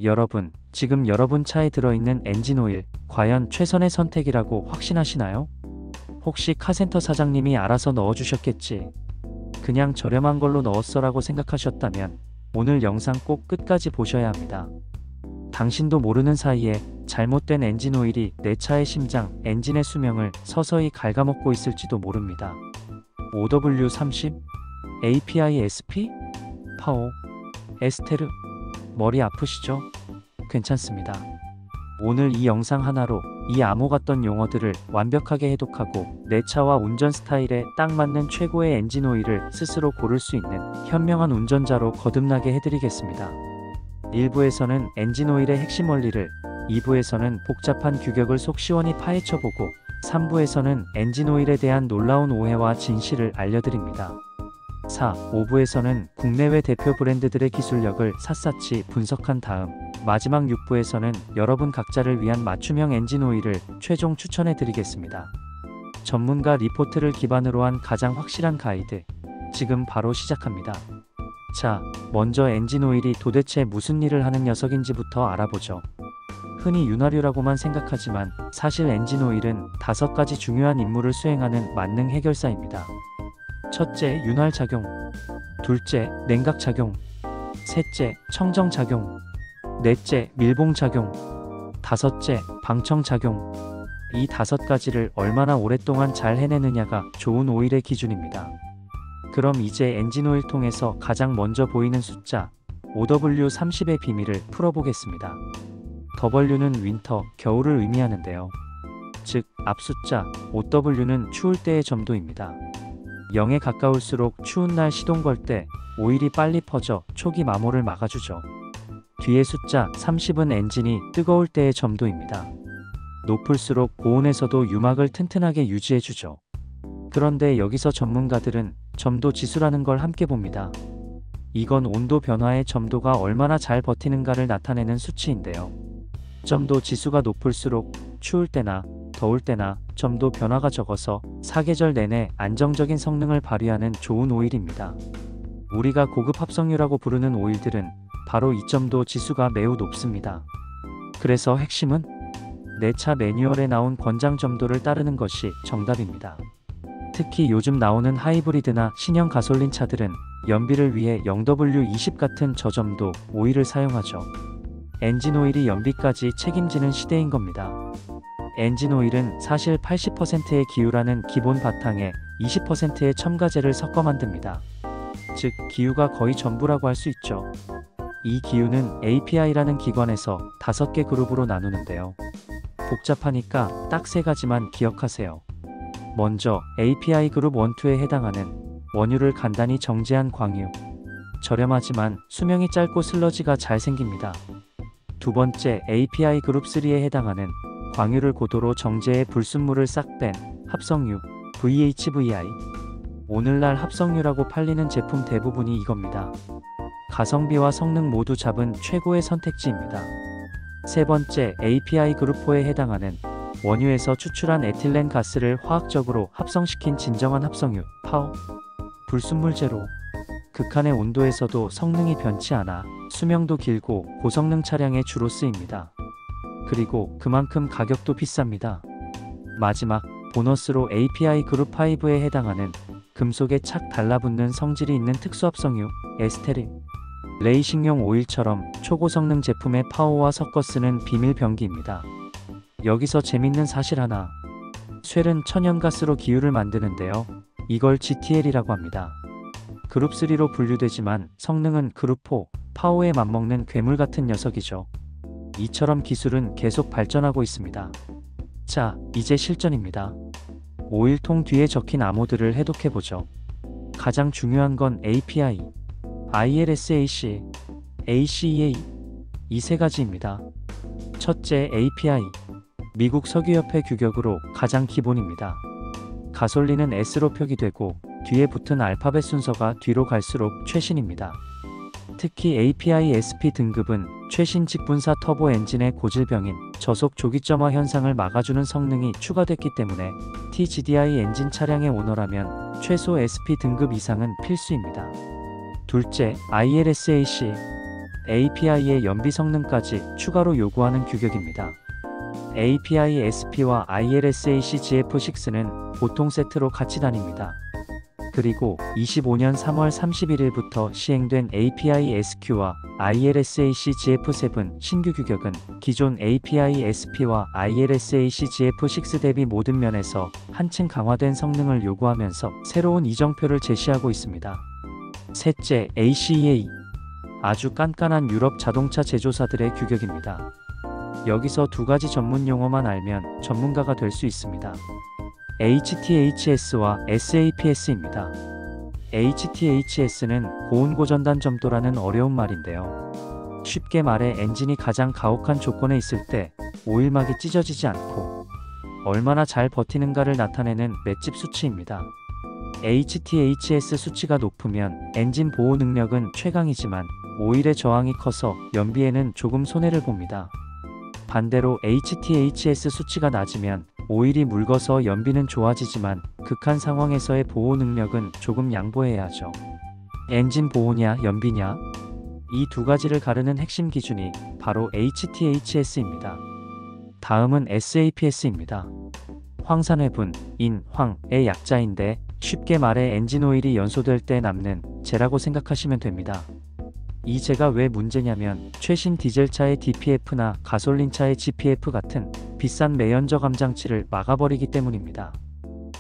여러분, 지금 여러분 차에 들어있는 엔진오일, 과연 최선의 선택이라고 확신하시나요? 혹시 카센터 사장님이 알아서 넣어주셨겠지, 그냥 저렴한 걸로 넣었어라고 생각하셨다면 오늘 영상 꼭 끝까지 보셔야 합니다. 당신도 모르는 사이에 잘못된 엔진오일이 내 차의 심장, 엔진의 수명을 서서히 갉아먹고 있을지도 모릅니다. OW30, API-SP, 파워, 에스테르, 머리 아프시죠? 괜찮습니다. 오늘 이 영상 하나로 이 암호 같던 용어들을 완벽하게 해독하고 내 차와 운전 스타일에 딱 맞는 최고의 엔진오일을 스스로 고를 수 있는 현명한 운전자로 거듭나게 해드리겠습니다. 1부에서는 엔진오일의 핵심 원리를, 2부에서는 복잡한 규격을 속 시원히 파헤쳐보고 3부에서는 엔진오일에 대한 놀라운 오해와 진실을 알려드립니다. 4, 5부에서는 국내외 대표 브랜드들의 기술력을 샅샅이 분석한 다음 마지막 6부에서는 여러분 각자를 위한 맞춤형 엔진오일을 최종 추천해드리겠습니다. 전문가 리포트를 기반으로 한 가장 확실한 가이드, 지금 바로 시작합니다. 자, 먼저 엔진오일이 도대체 무슨 일을 하는 녀석인지부터 알아보죠. 흔히 윤활유라고만 생각하지만 사실 엔진오일은 5가지 중요한 임무를 수행하는 만능 해결사입니다. 첫째, 윤활작용. 둘째, 냉각작용. 셋째, 청정작용. 넷째, 밀봉작용. 다섯째, 방청작용. 이 5가지를 얼마나 오랫동안 잘 해내느냐가 좋은 오일의 기준입니다. 그럼 이제 엔진오일 통에서 가장 먼저 보이는 숫자 OW30의 비밀을 풀어보겠습니다. W는 윈터, 겨울을 의미하는데요. 즉, 앞 숫자 OW는 추울 때의 점도입니다. 0에 가까울수록 추운 날 시동 걸 때 오일이 빨리 퍼져 초기 마모를 막아주죠. 뒤에 숫자 30은 엔진이 뜨거울 때의 점도입니다. 높을수록 고온에서도 유막을 튼튼하게 유지해주죠. 그런데 여기서 전문가들은 점도 지수라는 걸 함께 봅니다. 이건 온도 변화에 점도가 얼마나 잘 버티는가를 나타내는 수치인데요. 점도 지수가 높을수록 추울 때나 더울 때나 점도 변화가 적어서 사계절 내내 안정적인 성능을 발휘하는 좋은 오일입니다. 우리가 고급 합성유라고 부르는 오일들은 바로 이 점도 지수가 매우 높습니다. 그래서 핵심은 내 차 매뉴얼에 나온 권장 점도를 따르는 것이 정답입니다. 특히 요즘 나오는 하이브리드나 신형 가솔린 차들은 연비를 위해 0W20 같은 저점도 오일을 사용하죠. 엔진오일이 연비까지 책임지는 시대인 겁니다. 엔진오일은 사실 80%의 기유라는 기본 바탕에 20%의 첨가제를 섞어 만듭니다. 즉, 기유가 거의 전부라고 할 수 있죠. 이 기유는 API라는 기관에서 5개 그룹으로 나누는데요. 복잡하니까 딱 3가지만 기억하세요. 먼저 API 그룹 1, 2에 해당하는 원유를 간단히 정제한 광유. 저렴하지만 수명이 짧고 슬러지가 잘 생깁니다. 두 번째, API 그룹 3에 해당하는 광유를 고도로 정제해 불순물을 싹 뺀 합성유, VHVI. 오늘날 합성유라고 팔리는 제품 대부분이 이겁니다. 가성비와 성능 모두 잡은 최고의 선택지입니다. 세 번째, API 그룹 4에 해당하는 원유에서 추출한 에틸렌 가스를 화학적으로 합성시킨 진정한 합성유, 파워. 불순물 제로. 극한의 온도에서도 성능이 변치 않아 수명도 길고 고성능 차량에 주로 쓰입니다. 그리고 그만큼 가격도 비쌉니다. 마지막, 보너스로 API 그룹 5에 해당하는 금속에 착 달라붙는 성질이 있는 특수합성유, 에스테린. 레이싱용 오일처럼 초고성능 제품의 파워와 섞어 쓰는 비밀 병기입니다. 여기서 재밌는 사실 하나. 쉘은 천연가스로 기유를 만드는데요. 이걸 GTL이라고 합니다. 그룹 3로 분류되지만 성능은 그룹 4, 파워에 맞먹는 괴물 같은 녀석이죠. 이처럼 기술은 계속 발전하고 있습니다. 자, 이제 실전입니다. 오일통 뒤에 적힌 암호들을 해독해보죠. 가장 중요한 건 API, ILSAC, ACEA 이 3가지입니다. 첫째, API. 미국 석유협회 규격으로 가장 기본입니다. 가솔린은 S로 표기되고 뒤에 붙은 알파벳 순서가 뒤로 갈수록 최신입니다. 특히 API-SP 등급은 최신 직분사 터보 엔진의 고질병인 저속 조기점화 현상을 막아주는 성능이 추가됐기 때문에 TGDI 엔진 차량의 오너라면 최소 SP 등급 이상은 필수입니다. 둘째, ILSAC. API의 연비 성능까지 추가로 요구하는 규격입니다. API SP와 ILSAC GF6는 보통 세트로 같이 다닙니다. 그리고 25년 3월 31일부터 시행된 API SQ와 ILSAC GF7 신규 규격은 기존 API SP와 ILSAC GF6 대비 모든 면에서 한층 강화된 성능을 요구하면서 새로운 이정표를 제시하고 있습니다. 셋째, ACEA. 아주 깐깐한 유럽 자동차 제조사들의 규격입니다. 여기서 두 가지 전문 용어만 알면 전문가가 될 수 있습니다. HTHS와 SAPS입니다. HTHS는 고온고전단 점도라는 어려운 말인데요. 쉽게 말해 엔진이 가장 가혹한 조건에 있을 때 오일막이 찢어지지 않고 얼마나 잘 버티는가를 나타내는 맷집 수치입니다. HTHS 수치가 높으면 엔진 보호 능력은 최강이지만 오일의 저항이 커서 연비에는 조금 손해를 봅니다. 반대로 HTHS 수치가 낮으면 오일이 묽어서 연비는 좋아지지만 극한 상황에서의 보호 능력은 조금 양보해야 하죠. 엔진 보호냐 연비냐? 이 두 가지를 가르는 핵심 기준이 바로 HTHS입니다. 다음은 SAPS입니다. 황산회분, 인, 황의 약자인데 쉽게 말해 엔진 오일이 연소될 때 남는 재라고 생각하시면 됩니다. 이 재가 왜 문제냐면 최신 디젤차의 DPF나 가솔린차의 GPF 같은 비싼 매연저감 장치를 막아버리기 때문입니다.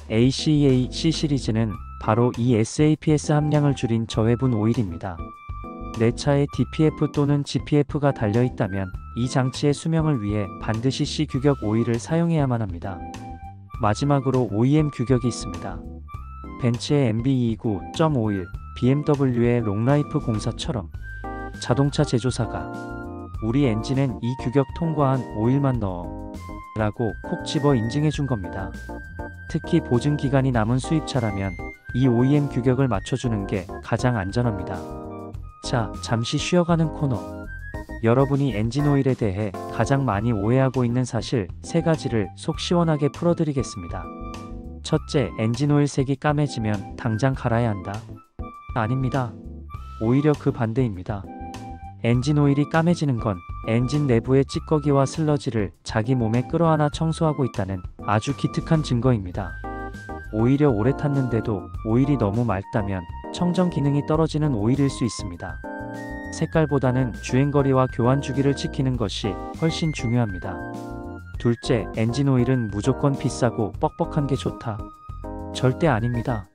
ACEA C 시리즈는 바로 이 SAPS 함량을 줄인 저회분 오일입니다. 내 차에 DPF 또는 GPF가 달려있다면 이 장치의 수명을 위해 반드시 C 규격 오일을 사용해야만 합니다. 마지막으로 OEM 규격이 있습니다. 벤츠의 MB229.51, BMW의 롱라이프 공사처럼 자동차 제조사가 우리 엔진엔 이 규격 통과한 오일만 넣어 라고 콕 집어 인증해 준 겁니다. 특히 보증기간이 남은 수입차라면 이 OEM 규격을 맞춰주는 게 가장 안전합니다. 자, 잠시 쉬어가는 코너. 여러분이 엔진 오일에 대해 가장 많이 오해하고 있는 사실 3가지를 속 시원하게 풀어드리겠습니다. 첫째, 엔진 오일 색이 까매지면 당장 갈아야 한다. 아닙니다. 오히려 그 반대입니다. 엔진 오일이 까매지는 건 엔진 내부의 찌꺼기와 슬러지를 자기 몸에 끌어안아 청소하고 있다는 아주 기특한 증거입니다. 오히려 오래 탔는데도 오일이 너무 맑다면 청정 기능이 떨어지는 오일일 수 있습니다. 색깔보다는 주행거리와 교환 주기를 지키는 것이 훨씬 중요합니다. 둘째, 엔진 오일은 무조건 비싸고 뻑뻑한 게 좋다. 절대 아닙니다.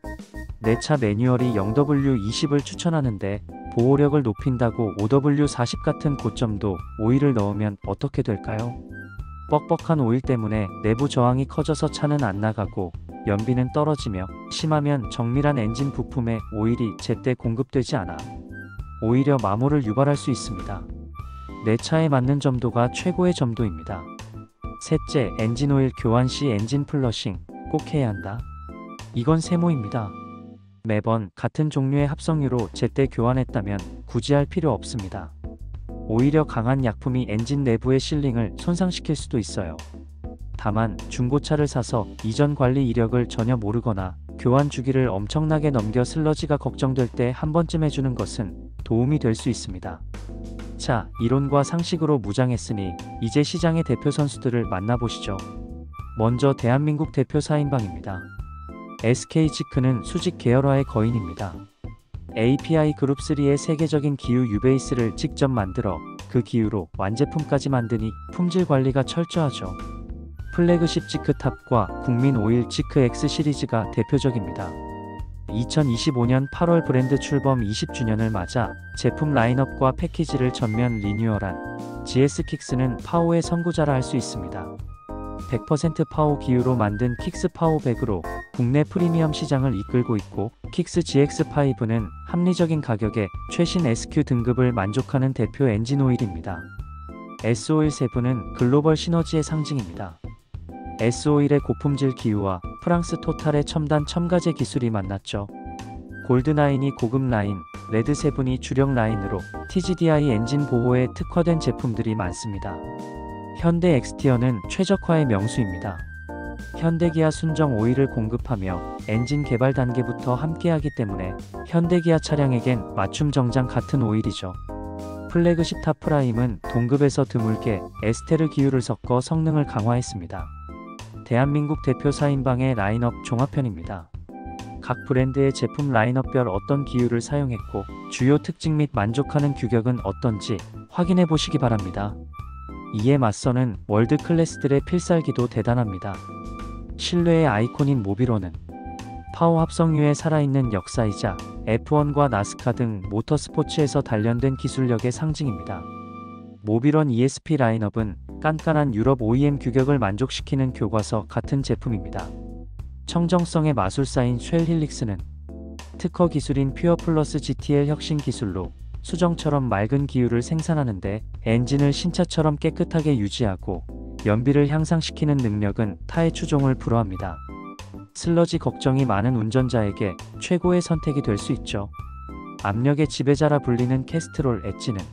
내 차 매뉴얼이 0W20을 추천하는데 보호력을 높인다고 5W40 같은 고점도 오일을 넣으면 어떻게 될까요? 뻑뻑한 오일 때문에 내부 저항이 커져서 차는 안 나가고 연비는 떨어지며 심하면 정밀한 엔진 부품에 오일이 제때 공급되지 않아 오히려 마모를 유발할 수 있습니다. 내 차에 맞는 점도가 최고의 점도입니다. 셋째, 엔진 오일 교환 시 엔진 플러싱 꼭 해야 한다. 이건 세모입니다. 매번 같은 종류의 합성유로 제때 교환했다면 굳이 할 필요 없습니다. 오히려 강한 약품이 엔진 내부의 실링을 손상시킬 수도 있어요. 다만 중고차를 사서 이전 관리 이력을 전혀 모르거나 교환 주기를 엄청나게 넘겨 슬러지가 걱정될 때 한 번쯤 해주는 것은 도움이 될 수 있습니다. 자, 이론과 상식으로 무장했으니 이제 시장의 대표 선수들을 만나보시죠. 먼저 대한민국 대표 4인방입니다. SK지크는 수직 계열화의 거인입니다. API 그룹3의 세계적인 기후 유베이스를 직접 만들어 그 기후로 완제품까지 만드니 품질 관리가 철저하죠. 플래그십 지크탑과 국민 오일 지크 X 시리즈가 대표적입니다. 2025년 8월 브랜드 출범 20주년을 맞아 제품 라인업과 패키지를 전면 리뉴얼한 GS킥스는 파워의 선구자라 할 수 있습니다. 100% 파워 기유로 만든 킥스 파워백으로 국내 프리미엄 시장을 이끌고 있고 킥스 GX5는 합리적인 가격에 최신 SQ 등급을 만족하는 대표 엔진 오일입니다. S-오일7은 글로벌 시너지의 상징입니다. S-오일의 고품질 기유와 프랑스 토탈의 첨단 첨가제 기술이 만났죠. 골드9이 고급 라인, 레드7이 주력 라인으로 TGDI 엔진 보호에 특화된 제품들이 많습니다. 현대 엑스티어는 최적화의 명수입니다. 현대기아 순정 오일을 공급하며 엔진 개발 단계부터 함께하기 때문에 현대기아 차량에겐 맞춤 정장 같은 오일이죠. 플래그십 탑 프라임은 동급에서 드물게 에스테르 기율을 섞어 성능을 강화했습니다. 대한민국 대표 4인방의 라인업 종합편입니다. 각 브랜드의 제품 라인업별 어떤 기율을 사용했고 주요 특징 및 만족하는 규격은 어떤지 확인해 보시기 바랍니다. 이에 맞서는 월드 클래스들의 필살기도 대단합니다. 신뢰의 아이콘인 모비로는 파워 합성유의 살아있는 역사이자 F1과 나스카 등 모터스포츠에서 단련된 기술력의 상징입니다. 모비런 ESP 라인업은 깐깐한 유럽 OEM 규격을 만족시키는 교과서 같은 제품입니다. 청정성의 마술사인 쉘 힐릭스는 특허 기술인 퓨어 플러스 GTL 혁신 기술로 수정처럼 맑은 기율을 생산하는데 엔진을 신차처럼 깨끗하게 유지하고 연비를 향상시키는 능력은 타의 추종을 불허합니다. 슬러지 걱정이 많은 운전자에게 최고의 선택이 될 수 있죠. 압력의 지배자라 불리는 캐스트롤 엣지는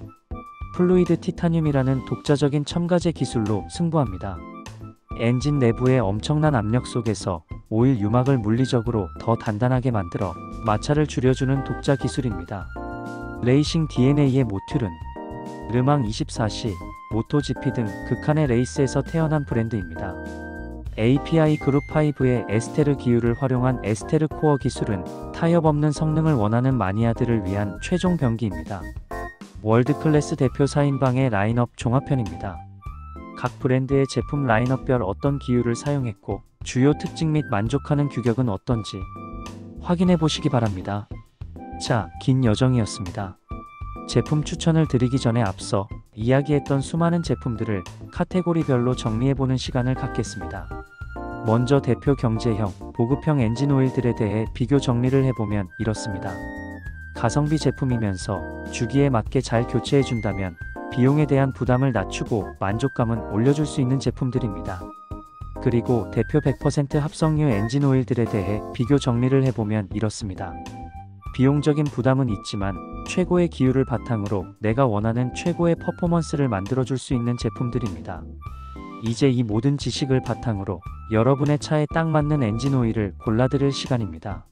플루이드 티타늄이라는 독자적인 첨가제 기술로 승부합니다. 엔진 내부의 엄청난 압력 속에서 오일 유막을 물리적으로 더 단단하게 만들어 마찰을 줄여주는 독자 기술입니다. 레이싱 DNA의 모듈은 르망 24시, 모토GP 등 극한의 레이스에서 태어난 브랜드입니다. API 그룹 5의 에스테르 기율을 활용한 에스테르 코어 기술은 타협 없는 성능을 원하는 마니아들을 위한 최종 병기입니다. 월드 클래스 대표 4인방의 라인업 종합편입니다. 각 브랜드의 제품 라인업별 어떤 기율을 사용했고 주요 특징 및 만족하는 규격은 어떤지 확인해 보시기 바랍니다. 자, 긴 여정이었습니다. 제품 추천을 드리기 전에 앞서 이야기했던 수많은 제품들을 카테고리별로 정리해보는 시간을 갖겠습니다. 먼저 대표 경제형, 보급형 엔진 오일들에 대해 비교 정리를 해보면 이렇습니다. 가성비 제품이면서 주기에 맞게 잘 교체해준다면 비용에 대한 부담을 낮추고 만족감은 올려줄 수 있는 제품들입니다. 그리고 대표 100% 합성유 엔진 오일들에 대해 비교 정리를 해보면 이렇습니다. 비용적인 부담은 있지만 최고의 기율을 바탕으로 내가 원하는 최고의 퍼포먼스를 만들어줄 수 있는 제품들입니다. 이제 이 모든 지식을 바탕으로 여러분의 차에 딱 맞는 엔진 오일을 골라드릴 시간입니다.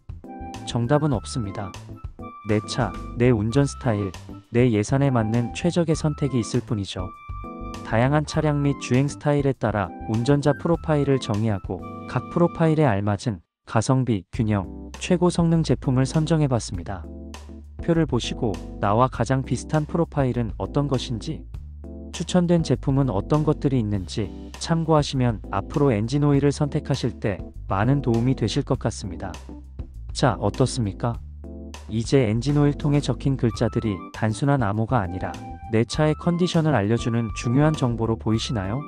정답은 없습니다. 내 차, 내 운전 스타일, 내 예산에 맞는 최적의 선택이 있을 뿐이죠. 다양한 차량 및 주행 스타일에 따라 운전자 프로파일을 정의하고 각 프로파일에 알맞은 가성비, 균형, 최고 성능 제품을 선정해봤습니다. 표를 보시고 나와 가장 비슷한 프로파일은 어떤 것인지, 추천된 제품은 어떤 것들이 있는지 참고하시면 앞으로 엔진 오일을 선택하실 때 많은 도움이 되실 것 같습니다. 자, 어떻습니까? 이제 엔진 오일 통에 적힌 글자들이 단순한 암호가 아니라 내 차의 컨디션을 알려주는 중요한 정보로 보이시나요?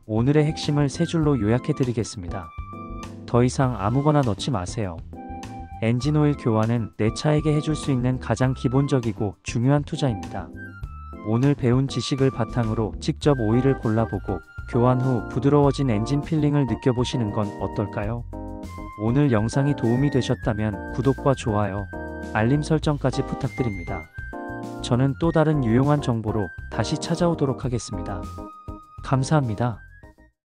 오늘의 핵심을 세 줄로 요약해 드리겠습니다. 더 이상 아무거나 넣지 마세요. 엔진 오일 교환은 내 차에게 해줄 수 있는 가장 기본적이고 중요한 투자입니다. 오늘 배운 지식을 바탕으로 직접 오일을 골라보고 교환 후 부드러워진 엔진 필링을 느껴보시는 건 어떨까요? 오늘 영상이 도움이 되셨다면 구독과 좋아요, 알림 설정까지 부탁드립니다. 저는 또 다른 유용한 정보로 다시 찾아오도록 하겠습니다. 감사합니다.